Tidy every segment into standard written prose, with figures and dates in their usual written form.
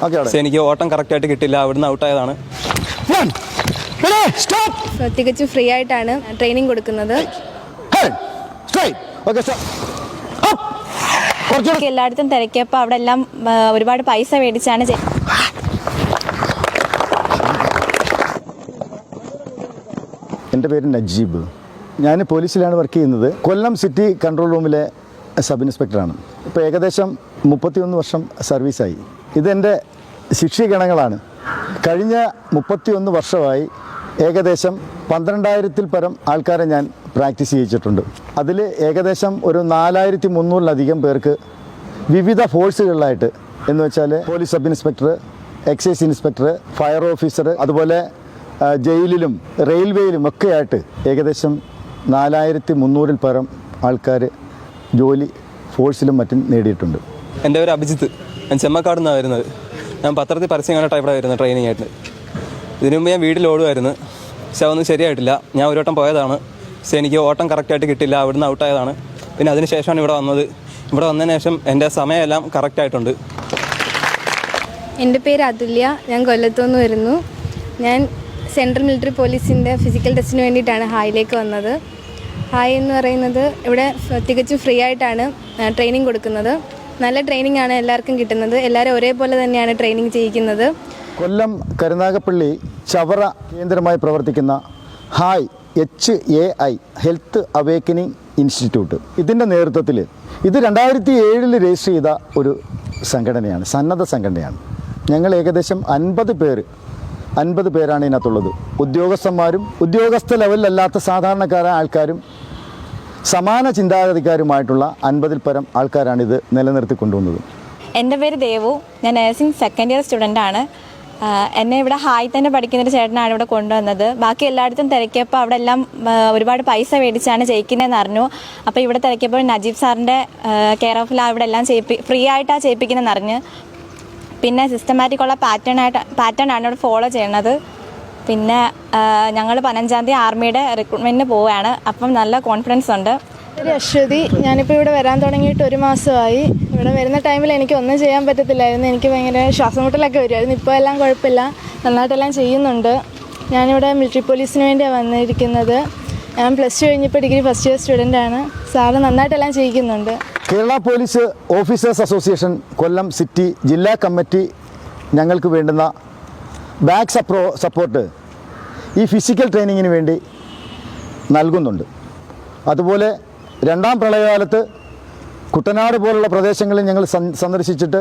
പക്ഷേ എനിക്ക് ഓട്ടം കറക്റ്റായിട്ട് കിട്ടില്ല, അവിടുന്ന് ഔട്ടായതാണ്. തികച്ചും ഫ്രീ ആയിട്ടാണ് ട്രെയിനിങ് കൊടുക്കുന്നത്. എല്ലായിടത്തും തിരക്കിയപ്പോൾ അവിടെ എല്ലാം ഒരുപാട് പൈസ മേടിച്ചാണ് എൻ്റെ പേര് നജീബ്. ഞാൻ പോലീസിലാണ് വർക്ക് ചെയ്യുന്നത്. കൊല്ലം സിറ്റി കൺട്രോൾ റൂമിലെ സബ് ഇൻസ്പെക്ടറാണ്. ഇപ്പോൾ ഏകദേശം 31 വർഷം സർവീസായി. ഇതെൻ്റെ ശിക്ഷീകരണങ്ങളാണ്. കഴിഞ്ഞ 31 വർഷമായി ഏകദേശം 12,000-ൽ പരം ആൾക്കാരെ ഞാൻ പ്രാക്ടീസ് ചെയ്യിച്ചിട്ടുണ്ട്. അതിൽ ഏകദേശം ഒരു 4,300-ലധികം പേർക്ക് വിവിധ ഫോഴ്സുകളിലായിട്ട്, എന്ന് വെച്ചാൽ police sub inspector, excise inspector, fire officer, അതുപോലെ ജയിലിലും റെയിൽവേയിലും ഒക്കെ ആയിട്ട് ഏകദേശം 4,300-ൽ പരം ആൾക്കാർ ജോലി ഫോഴ്സിലും മറ്റും നേടിയിട്ടുണ്ട്. എൻ്റെ പേര് അഭിജിത്ത്. ഞാൻ ചെമ്മക്കാട് നിന്നാണ് വരുന്നത്. ഞാൻ പത്രത്തിൽ പരസ്യം കണ്ടിട്ട് ഇവിടെ വരുന്നത് ട്രെയിനിങ് ആയിട്ട്. ഇതിനു മുമ്പ് ഞാൻ വീട്ടിൽ ഓടുമായിരുന്നു, പക്ഷെ അതൊന്നും ശരിയായിട്ടില്ല. ഞാൻ ഒരു വട്ടം പോയതാണ്, പക്ഷേ എനിക്ക് ഓട്ടം കറക്റ്റായിട്ട് കിട്ടില്ല, അവിടുന്ന് ഔട്ടായതാണ്. പിന്നെ അതിന് ശേഷമാണ് ഇവിടെ വന്നത്. ഇവിടെ വന്നതിന് ശേഷം എൻ്റെ സമയമെല്ലാം കറക്റ്റായിട്ടുണ്ട്. എൻ്റെ പേര് അതുല്യ. ഞാൻ കൊല്ലത്തുനിന്ന് വരുന്നു. ഞാൻ സെൻട്രൽ മിലിറ്ററി പോലീസിൻ്റെ ഫിസിക്കൽ ടെസ്റ്റിന് വേണ്ടിയിട്ടാണ് ഹായിലേക്ക് വന്നത്. ഹായ് എന്ന് പറയുന്നത് ഇവിടെ തികച്ചും ഫ്രീ ആയിട്ടാണ് ട്രെയിനിങ് കൊടുക്കുന്നത്. നല്ല ട്രെയിനിങ് ആണ് എല്ലാവർക്കും കിട്ടുന്നത്. എല്ലാവരും ഒരേപോലെ തന്നെയാണ് ട്രെയിനിങ് ചെയ്യിക്കുന്നത്. കൊല്ലം കരുനാഗപ്പള്ളി ചവറ കേന്ദ്രമായി പ്രവർത്തിക്കുന്ന hi HAI health awakening institute, ഇതിൻ്റെ നേതൃത്വത്തിൽ ഇത് 2007 രജിസ്റ്റർ ചെയ്ത ഒരു സംഘടനയാണ്, സന്നദ്ധ സംഘടനയാണ്. ഞങ്ങൾ ഏകദേശം 50 പേരാണ് ഇതിനകത്തുള്ളത്. ഉദ്യോഗസ്ഥന്മാരും ഉദ്യോഗസ്ഥ ലെവലിലല്ലാത്ത സാധാരണക്കാരായ ആൾക്കാരും സമാന ചിന്താഗതിക്കാരുമായിട്ടുള്ള 50-ൽ പരം ആൾക്കാരാണിത് നിലനിർത്തിക്കൊണ്ടുവന്നത്. എൻ്റെ പേര് ദേവു. ഞാൻ നഴ്സിംഗ് സെക്കൻഡ് ഇയർ സ്റ്റുഡൻ്റാണ്. എന്നെ ഇവിടെ ഹായ് തന്നെ പഠിക്കുന്നൊരു ചേട്ടനാണ് ഇവിടെ കൊണ്ടുവന്നത്. ബാക്കി എല്ലായിടത്തും തിരക്കിയപ്പോൾ അവിടെ എല്ലാം ഒരുപാട് പൈസ മേടിച്ചാണ് ചെയ്യിക്കുന്നതെന്ന് അറിഞ്ഞു. അപ്പോൾ ഇവിടെ തിരക്കിയപ്പോൾ നജീബ് സാറിൻ്റെ കെയർ ഓഫിലാണ് ഇവിടെ എല്ലാം ഫ്രീ ആയിട്ടാണ് ചെയ്യിപ്പിക്കുന്നതെന്ന് അറിഞ്ഞ്. പിന്നെ സിസ്റ്റമാറ്റിക്കുള്ള പാറ്റേൺ ആണ് ഇവിടെ ഫോളോ ചെയ്യണത്. പിന്നെ ഞങ്ങൾ 15-ാം തീയതി ആർമിയുടെ റിക്രൂട്ട്മെൻറ്റിന് പോവുകയാണ്. അപ്പം നല്ല കോൺഫിഡൻസ് ഉണ്ട്. അശ്വതി. ഞാനിപ്പോൾ ഇവിടെ വരാൻ തുടങ്ങിയിട്ട് 1 മാസമായി. ഇവിടെ വരുന്ന ടൈമിൽ എനിക്ക് ഒന്നും ചെയ്യാൻ പറ്റത്തില്ലായിരുന്നു. എനിക്ക് ഭയങ്കര ശ്വാസം മുട്ടലൊക്കെ വരുമായിരുന്നു. ഇപ്പോൾ എല്ലാം കുഴപ്പമില്ല, നന്നായിട്ടെല്ലാം ചെയ്യുന്നുണ്ട്. ഞാനിവിടെ മിലിറ്ററി പോലീസിന് വേണ്ടിയാണ് വന്നിരിക്കുന്നത്. ഞാൻ +2 കഴിഞ്ഞപ്പോൾ ഡിഗ്രി ഫസ്റ്റ് ഇയർ സ്റ്റുഡൻ്റാണ്. സാറ് നന്നായിട്ടെല്ലാം ചെയ്യിക്കുന്നുണ്ട്. Kerala police officers association Kollam city ജില്ലാ കമ്മിറ്റി ഞങ്ങൾക്ക് വേണ്ടുന്ന ബാക്ക് സപ്പോർട്ട് ഈ ഫിസിക്കൽ ട്രെയിനിങ്ങിന് വേണ്ടി നൽകുന്നുണ്ട്. അതുപോലെ 2ാം പ്രളയകാലത്ത് കുട്ടനാട് പോലുള്ള പ്രദേശങ്ങളിൽ ഞങ്ങൾ സന്ദർശിച്ചിട്ട്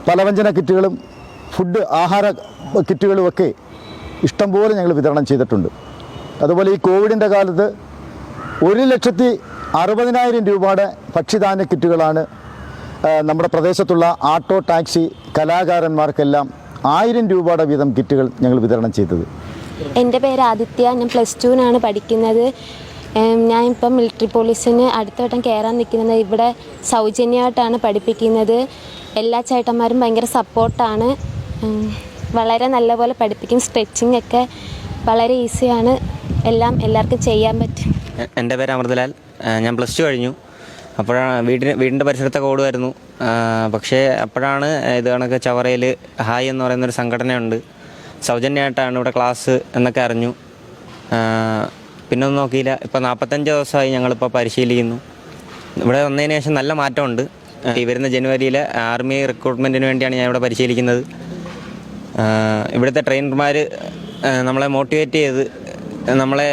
പലവ്യഞ്ജന കിറ്റുകളും ആഹാര കിറ്റുകളുമൊക്കെ ഇഷ്ടംപോലെ ഞങ്ങൾ വിതരണം ചെയ്തിട്ടുണ്ട്. അതുപോലെ ഈ കോവിഡിൻ്റെ കാലത്ത് 1,60,000 രൂപയുടെ ഭക്ഷ്യധാന്യ കിറ്റുകളാണ് നമ്മുടെ പ്രദേശത്തുള്ള ആട്ടോ ടാക്സി കലാകാരന്മാർക്കെല്ലാം 1000 രൂപയുടെ വീതം കിറ്റുകൾ ഞങ്ങൾ വിതരണം ചെയ്തത്. എൻ്റെ പേര് ആദിത്യ. ഞാൻ +2-നാണ് പഠിക്കുന്നത്. ഞാനിപ്പം മിലിറ്ററി പോലീസിന് അടുത്ത വട്ടം കയറാൻ നിൽക്കുന്നത്. ഇവിടെ സൗജന്യമായിട്ടാണ് പഠിപ്പിക്കുന്നത്. എല്ലാ ചേട്ടന്മാരും ഭയങ്കര സപ്പോർട്ടാണ്. വളരെ നല്ലപോലെ പഠിപ്പിക്കും. സ്ട്രെച്ചിങ് ഒക്കെ വളരെ ഈസിയാണ്. എല്ലാം എല്ലാവർക്കും ചെയ്യാൻ പറ്റും. എൻ്റെ പേര് അമൃതലാൽ. ഞാൻ +2 കഴിഞ്ഞു. അപ്പോഴാണ് വീടിൻ്റെ പരിസരത്തൊക്കെ ഓടുമായിരുന്നു. പക്ഷേ അപ്പോഴാണ് ഇത് കണക്ക് ചവറയിൽ ഹായ് എന്ന് പറയുന്നൊരു സംഘടനയുണ്ട്, സൗജന്യമായിട്ടാണ് ഇവിടെ ക്ലാസ് എന്നൊക്കെ അറിഞ്ഞു. പിന്നെ ഒന്നും നോക്കിയില്ല. ഇപ്പോൾ 45 ദിവസമായി ഞങ്ങളിപ്പോൾ പരിശീലിക്കുന്നു. ഇവിടെ വന്നതിന് ശേഷം നല്ല മാറ്റമുണ്ട്. ഈ വരുന്ന ജനുവരിയിൽ ആർമി റിക്രൂട്ട്മെൻറ്റിന് വേണ്ടിയാണ് ഞാൻ ഇവിടെ പരിശീലിക്കുന്നത്. ഇവിടുത്തെ ട്രെയിനർമാർ നമ്മളെ മോട്ടിവേറ്റ് ചെയ്ത് നമ്മളെ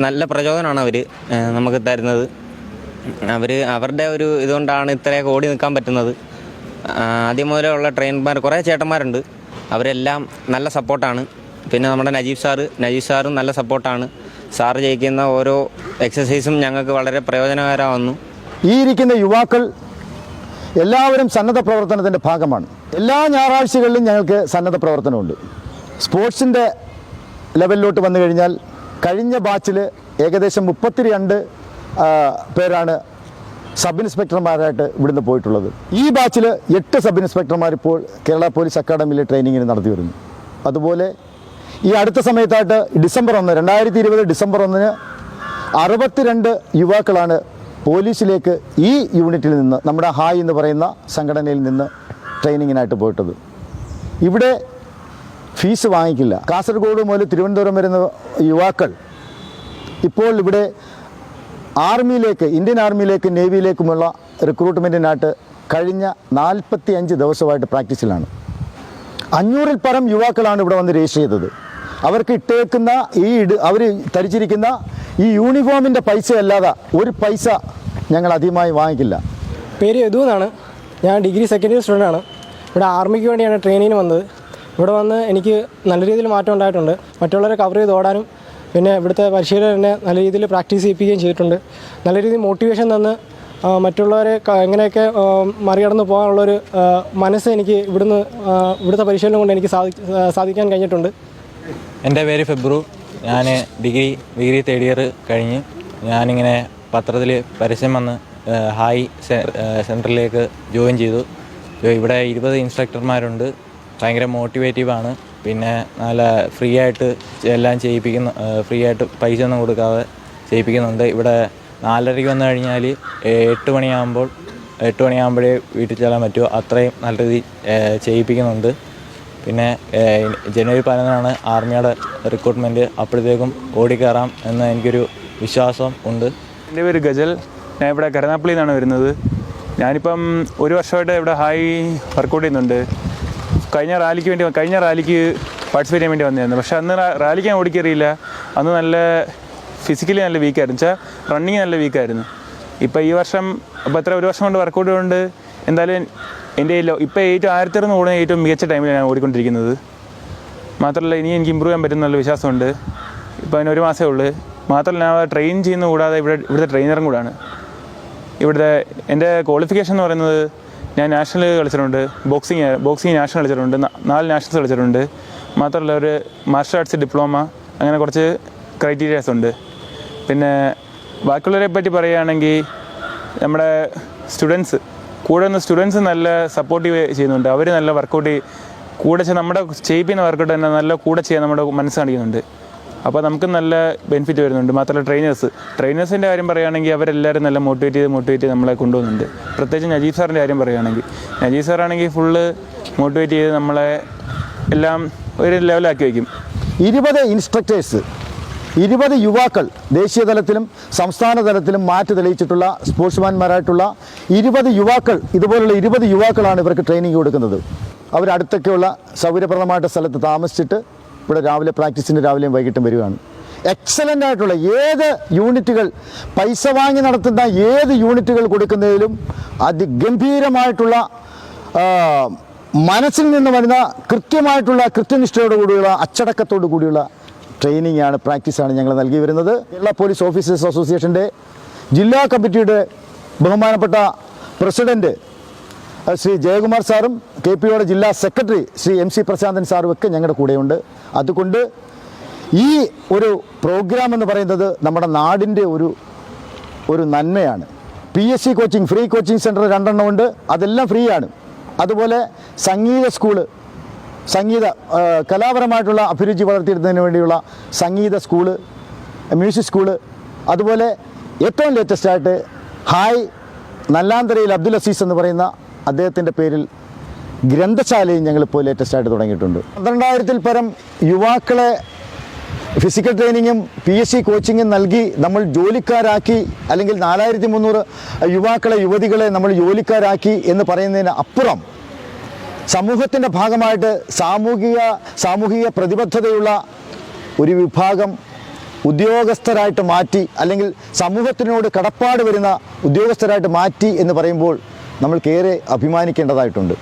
നല്ല പ്രചോദനമാണ് അവർ നമുക്ക് തരുന്നത്. അവരുടെ ഒരു ഇതുകൊണ്ടാണ് ഇത്രയൊക്കെ ഓടി നിൽക്കാൻ പറ്റുന്നത്. ആദ്യം മുതലേ ഉള്ള ട്രെയിനർമാർ കുറേ ചേട്ടന്മാരുണ്ട്, അവരെല്ലാം നല്ല സപ്പോർട്ടാണ്. പിന്നെ നമ്മുടെ നജീബ് സാറും നല്ല സപ്പോർട്ടാണ്. സാറ് ചെയ്യിക്കുന്ന ഓരോ എക്സസൈസും ഞങ്ങൾക്ക് വളരെ പ്രയോജനകരമാവുന്നു. ഈ ഇരിക്കുന്ന യുവാക്കൾ എല്ലാവരും സന്നദ്ധ പ്രവർത്തനത്തിൻ്റെ ഭാഗമാണ്. എല്ലാ ഞായറാഴ്ചകളിലും ഞങ്ങൾക്ക് സന്നദ്ധ പ്രവർത്തനമുണ്ട്. സ്പോർട്സിൻ്റെ ലെവലിലോട്ട് വന്നു കഴിഞ്ഞാൽ കഴിഞ്ഞ ബാച്ചിൽ ഏകദേശം 32 പേരാണ് സബ് ഇൻസ്പെക്ടർമാരായിട്ട് ഇവിടുന്ന് പോയിട്ടുള്ളത്. ഈ ബാച്ചിൽ 8 സബ് ഇൻസ്പെക്ടർമാർ ഇപ്പോൾ കേരള പോലീസ് അക്കാഡമിയിൽ ട്രെയിനിങ്ങിന് നടത്തി വരുന്നു. അതുപോലെ ഈ അടുത്ത സമയത്തായിട്ട് ഡിസംബർ 2020 ഡിസംബർ 1 62 യുവാക്കളാണ് പോലീസിലേക്ക് ഈ യൂണിറ്റിൽ നിന്ന്, നമ്മുടെ ഹായ് എന്ന് പറയുന്ന സംഘടനയിൽ നിന്ന് ട്രെയിനിങ്ങിനായിട്ട് പോയിട്ടത്. ഇവിടെ ഫീസ് വാങ്ങിക്കില്ല. കാസർഗോഡ് മുതൽ തിരുവനന്തപുരം വരുന്ന യുവാക്കൾ ഇപ്പോൾ ഇവിടെ ആർമിയിലേക്ക്, ഇന്ത്യൻ ആർമിയിലേക്ക്, നേവിയിലേക്കുമുള്ള റിക്രൂട്ട്മെൻറ്റിനായിട്ട് കഴിഞ്ഞ 45 ദിവസമായിട്ട് പ്രാക്ടീസിലാണ്. 500-ൽ പരം യുവാക്കളാണ് ഇവിടെ വന്ന് രജിസ്റ്റർ ചെയ്തത്. അവർക്ക് ഇട്ടേക്കുന്ന അവർ ധരിച്ചിരിക്കുന്ന ഈ യൂണിഫോമിൻ്റെ പൈസ അല്ലാതെ ഒരു പൈസ ഞങ്ങൾ അധികമായി വാങ്ങിക്കില്ല. പേര് യദു എന്നാണ്. ഞാൻ ഡിഗ്രി സെക്കൻഡ് ഇയർ സ്റ്റുഡൻ്റാണ്. ഇവിടെ ആർമിക്ക് വേണ്ടിയാണ് ട്രെയിനിങ്ങിന് വന്നത്. ഇവിടെ വന്ന് എനിക്ക് നല്ല രീതിയിൽ മാറ്റം ഉണ്ടായിട്ടുണ്ട്. മറ്റുള്ളവരെ കവർ ചെയ്ത് ഓടാനും പിന്നെ ഇവിടുത്തെ പരിശീലനം എന്നെ നല്ല രീതിയിൽ പ്രാക്ടീസ് ചെയ്യിപ്പിക്കുകയും ചെയ്തിട്ടുണ്ട്. നല്ല രീതിയിൽ മോട്ടിവേഷൻ തന്ന് മറ്റുള്ളവരെ എങ്ങനെയൊക്കെ മറികടന്ന് പോകാനുള്ളൊരു മനസ്സ് എനിക്ക് ഇവിടുത്തെ പരിശീലനം കൊണ്ട് എനിക്ക് സാധിക്കാൻ കഴിഞ്ഞിട്ടുണ്ട്. എൻ്റെ പേര് ഫെബ്രു. ഞാൻ ഡിഗ്രി 3rd ഇയർ കഴിഞ്ഞ് ഞാനിങ്ങനെ പത്രത്തിൽ പരസ്യം വന്ന് ഹായ് സെൻറ്ററിലേക്ക് ജോയിൻ ചെയ്തു. ഇവിടെ 20 ഇൻസ്ട്രക്ടർമാരുണ്ട്. ഭയങ്കര മോട്ടിവേറ്റീവാണ്. പിന്നെ നല്ല ഫ്രീ ആയിട്ട് എല്ലാം ചെയ്യിപ്പിക്കുന്നു. ഫ്രീ ആയിട്ട് പൈസ ഒന്നും കൊടുക്കാതെ ചെയ്യിപ്പിക്കുന്നുണ്ട്. ഇവിടെ 4:30 വന്നു കഴിഞ്ഞാൽ 8 മണിയാകുമ്പോഴേ വീട്ടിൽ ചെല്ലാൻ പറ്റുമോ, അത്രയും നല്ല രീതിയിൽ ചെയ്യിപ്പിക്കുന്നുണ്ട്. പിന്നെ ജനുവരി 11 ആർമിയുടെ റിക്രൂട്ട്മെൻറ്റ്. അപ്പോഴത്തേക്കും ഓടിക്കയറാം എന്ന് എനിക്കൊരു വിശ്വാസം ഉണ്ട്. എൻ്റെ പേര് ഗജൽ. ഞാൻ ഇവിടെ കരുനാപ്പള്ളിയിൽ നിന്നാണ് വരുന്നത്. ഞാനിപ്പം 1 വർഷമായിട്ട് ഇവിടെ ഹായ് വർക്കൗട്ട് ചെയ്യുന്നുണ്ട്. കഴിഞ്ഞ റാലിക്ക് പാർട്ടിസിപ്പേറ്റ് ചെയ്യാൻ വേണ്ടി വന്നതായിരുന്നു. പക്ഷേ അന്ന് റാലിക്ക് ഞാൻ ഓടിക്കറിയില്ല. അന്ന് നല്ല ഫിസിക്കലി നല്ല വീക്കായിരുന്നു. വെച്ചാൽ റണ്ണിങ് നല്ല വീക്കായിരുന്നു. ഇപ്പോൾ ഈ വർഷം ഇപ്പോൾ 1 വർഷം കൊണ്ട് വർക്കൗട്ട് കൊണ്ട് എന്തായാലും എൻ്റെ ഇപ്പോൾ 1600 ഓടുന്ന ഏറ്റവും മികച്ച ടൈമിലാണ് ഞാൻ ഓടിക്കൊണ്ടിരിക്കുന്നത്. മാത്രമല്ല ഇനി എനിക്ക് ഇമ്പ്രൂവ് ചെയ്യാൻ പറ്റുന്ന നല്ല വിശ്വാസമുണ്ട്. ഇപ്പോൾ അതിന് 1 മാസമേ ഉള്ളൂ. മാത്രമല്ല ഞാൻ ട്രെയിൻ ചെയ്യുന്ന കൂടാതെ ഇവിടുത്തെ ട്രെയിനറും കൂടാണ്. എൻ്റെ ക്വാളിഫിക്കേഷൻ എന്ന് പറയുന്നത് ഞാൻ നാഷണൽ കളിച്ചിട്ടുണ്ട്. ബോക്സിങ് നാഷണൽ കളിച്ചിട്ടുണ്ട്. 4 നാഷണൽസ് കളിച്ചിട്ടുണ്ട്. മാത്രമല്ല ഒരു മാർഷൽ ആർട്സ് ഡിപ്ലോമ, അങ്ങനെ കുറച്ച് ക്രൈറ്റീരിയാസ് ഉണ്ട്. പിന്നെ ബാക്കിയുള്ളവരെ പറ്റി പറയുകയാണെങ്കിൽ നമ്മുടെ കൂടെ നിന്ന് സ്റ്റുഡൻസ് നല്ല സപ്പോർട്ടീവ് ചെയ്യുന്നുണ്ട്. അവർ നല്ല വർക്കൗട്ട് കൂടെ നമ്മുടെ ചെയ്യിപ്പിക്കുന്ന വർക്കൗട്ട് തന്നെ നല്ല കൂടെ ചെയ്യാൻ നമ്മുടെ മനസ്സ് കാണിക്കുന്നുണ്ട്. അപ്പോൾ നമുക്ക് നല്ല ബെനിഫിറ്റ് വരുന്നുണ്ട്. മാത്രമല്ല ട്രെയിനേഴ്സിൻ്റെ കാര്യം പറയുകയാണെങ്കിൽ അവരെല്ലാവരും നല്ല മോട്ടിവേറ്റ് ചെയ്ത് നമ്മളെ കൊണ്ടുപോകുന്നുണ്ട്. പ്രത്യേകിച്ച് നജീബ് സാറിൻ്റെ കാര്യം പറയുകയാണെങ്കിൽ നജീബ് സാറാണെങ്കിൽ ഫുള്ള് മോട്ടിവേറ്റ് ചെയ്ത് നമ്മളെ എല്ലാം ഒരു ലെവലാക്കി വയ്ക്കും. 20 ഇൻസ്ട്രക്ടേഴ്സ്, 20 യുവാക്കൾ ദേശീയ തലത്തിലും സംസ്ഥാന തലത്തിലും മാറ്റി തെളിയിച്ചിട്ടുള്ള സ്പോർട്സ്മാൻമാരായിട്ടുള്ള 20 യുവാക്കൾ, ഇതുപോലുള്ള 20 യുവാക്കളാണ് ഇവർക്ക് ട്രെയിനിങ് കൊടുക്കുന്നത്. അവരടുത്തൊക്കെയുള്ള സൗകര്യപ്രദമായിട്ട് സ്ഥലത്ത് താമസിച്ചിട്ട് ഇവിടെ രാവിലെയും വൈകിട്ടും വരികയാണ്. എക്സലൻ്റ് ആയിട്ടുള്ള ഏത് യൂണിറ്റുകൾ, പൈസ വാങ്ങി നടത്തുന്ന ഏത് യൂണിറ്റുകൾ കൊടുക്കുന്നതിലും അതിഗംഭീരമായിട്ടുള്ള മനസ്സിൽ നിന്ന് വരുന്ന കൃത്യനിഷ്ഠയോടു കൂടിയുള്ള അച്ചടക്കത്തോടു കൂടിയുള്ള ട്രെയിനിങ്ങാണ്, പ്രാക്ടീസാണ് ഞങ്ങൾ നൽകി വരുന്നത്. കേരള പോലീസ് ഓഫീസേഴ്സ് അസോസിയേഷൻ്റെ ജില്ലാ കമ്മിറ്റിയുടെ ബഹുമാനപ്പെട്ട പ്രസിഡൻറ്റ് ശ്രീ ജയകുമാർ സാറും KPOയുടെ ജില്ലാ സെക്രട്ടറി ശ്രീ MC പ്രശാന്തൻ സാറും ഒക്കെ ഞങ്ങളുടെ കൂടെയുണ്ട്. അതുകൊണ്ട് ഈ ഒരു പ്രോഗ്രാം എന്ന് പറയുന്നത് നമ്മുടെ നാടിൻ്റെ ഒരു നന്മയാണ്. PSC coaching, free coaching centre 2 ഉണ്ട്. അതെല്ലാം ഫ്രീ ആണ്. അതുപോലെ കലാപരമായിട്ടുള്ള അഭിരുചി വളർത്തിയെടുക്കുന്നതിന് വേണ്ടിയുള്ള സംഗീത സ്കൂള്, മ്യൂസിക് സ്കൂള്, അതുപോലെ ഏറ്റവും ലേറ്റസ്റ്റായിട്ട് ഹായ് നല്ലാന്തരയിൽ അബ്ദുൽ അസീസ് എന്ന് പറയുന്ന അദ്ദേഹത്തിൻ്റെ പേരിൽ ഗ്രന്ഥശാലയും ഞങ്ങളിപ്പോൾ ലേറ്റസ്റ്റായിട്ട് തുടങ്ങിയിട്ടുണ്ട്. 12,000-ൽ പരം യുവാക്കളെ ഫിസിക്കൽ ട്രെയിനിങ്ങും PSC കോച്ചിങ്ങും നൽകി നമ്മൾ ജോലിക്കാരാക്കി, അല്ലെങ്കിൽ 4,300 യുവതികളെ നമ്മൾ ജോലിക്കാരാക്കി എന്ന് പറയുന്നതിന് അപ്പുറം സമൂഹത്തിൻ്റെ ഭാഗമായിട്ട് സാമൂഹിക പ്രതിബദ്ധതയുള്ള ഒരു വിഭാഗം ഉദ്യോഗസ്ഥരായിട്ട് മാറ്റി, അല്ലെങ്കിൽ സമൂഹത്തിനോട് കടപ്പാട് വരുന്ന ഉദ്യോഗസ്ഥരായിട്ട് മാറ്റി എന്ന് പറയുമ്പോൾ നമ്മൾക്കേറെ അഭിമാനിക്കേണ്ടതായിട്ടുണ്ട്.